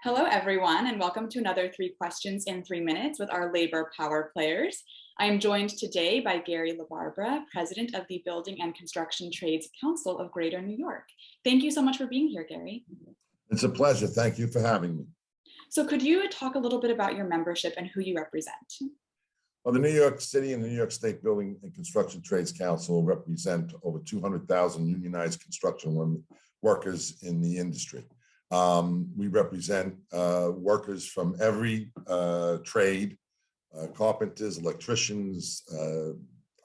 Hello, everyone, and welcome to another 3 questions in 3 minutes with our labor power players. I am joined today by Gary LaBarbera, President of the Building and Construction Trades Council of Greater New York. Thank you so much for being here, Gary. It's a pleasure. Thank you for having me. So could you talk a little bit about your membership and who you represent? Well, the New York City and the New York State Building and Construction Trades Council represent over 200,000 unionized construction workers in the industry. We represent workers from every trade, carpenters, electricians,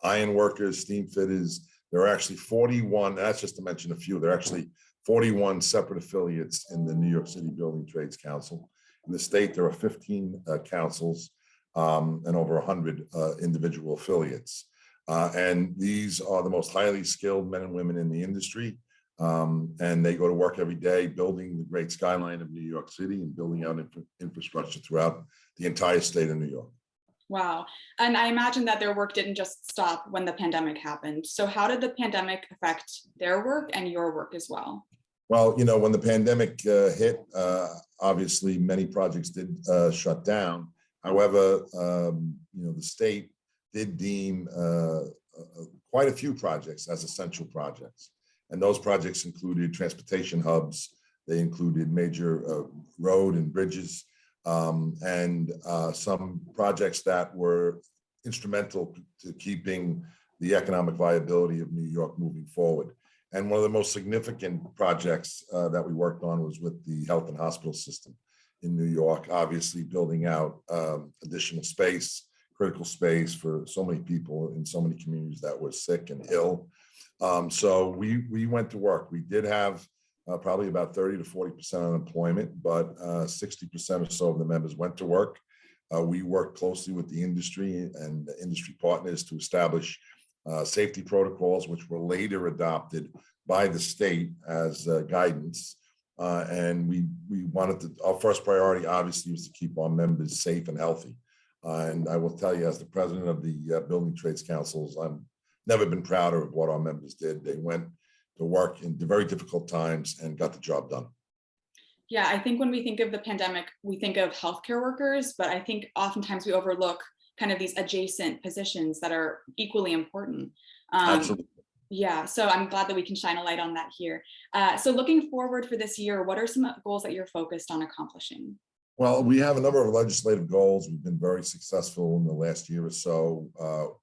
iron workers, steam fitters. There are actually 41, that's just to mention a few, there are actually 41 separate affiliates in the New York City Building Trades Council. In the state, there are 15 councils and over 100 individual affiliates. And these are the most highly skilled men and women in the industry. And they go to work every day building the great skyline of New York City and building out infrastructure throughout the entire state of New York. Wow. And I imagine that their work didn't just stop when the pandemic happened. So how did the pandemic affect their work and your work as well? Well, you know, when the pandemic hit, obviously many projects did shut down. However, you know, the state did deem quite a few projects as essential projects. And those projects included transportation hubs. They included major road and bridges, and some projects that were instrumental to keeping the economic viability of New York moving forward. And one of the most significant projects that we worked on was with the health and hospital system in New York, obviously building out additional space, critical space for so many people in so many communities that were sick and ill. So we went to work. We did have probably about 30 to 40% unemployment, but 60% or so of the members went to work. We worked closely with the industry and the industry partners to establish safety protocols, which were later adopted by the state as guidance. And we wanted to, our first priority obviously was to keep our members safe and healthy. And I will tell you, as the president of the Building Trades Councils, I'm never been prouder of what our members did. They went to work in very difficult times and got the job done. Yeah, I think when we think of the pandemic, we think of healthcare workers, but I think oftentimes we overlook kind of these adjacent positions that are equally important. Absolutely. Yeah, so I'm glad that we can shine a light on that here. So looking forward for this year, what are some goals that you're focused on accomplishing? Well, we have a number of legislative goals. We've been very successful in the last year or so,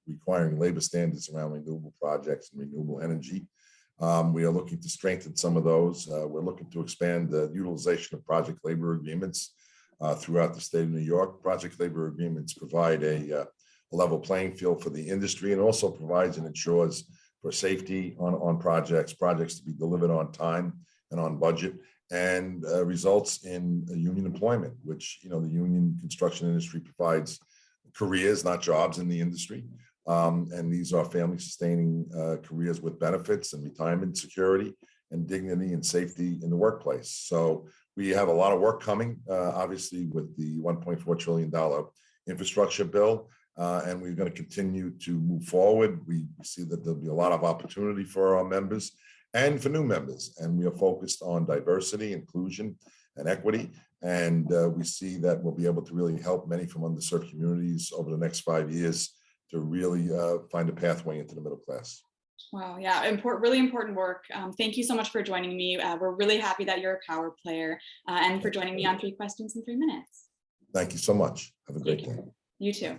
requiring labor standards around renewable projects and renewable energy. We are looking to strengthen some of those. We're looking to expand the utilization of project labor agreements throughout the state of New York. Project labor agreements provide a level playing field for the industry, and also provides and ensures for safety on projects to be delivered on time and on budget, and results in union employment, which, you know, the union construction industry provides careers, not jobs, in the industry. And these are family sustaining careers with benefits and retirement security and dignity and safety in the workplace. So we have a lot of work coming, obviously, with the $1.4 trillion infrastructure bill. And we're going to continue to move forward. We see that there'll be a lot of opportunity for our members and for new members. And we are focused on diversity, inclusion, and equity. And we see that we'll be able to really help many from underserved communities over the next 5 years to really find a pathway into the middle class. Wow, yeah, really important work. Thank you so much for joining me. We're really happy that you're a power player and for joining me on 3 questions in 3 minutes. Thank you so much. Have a great day. You too.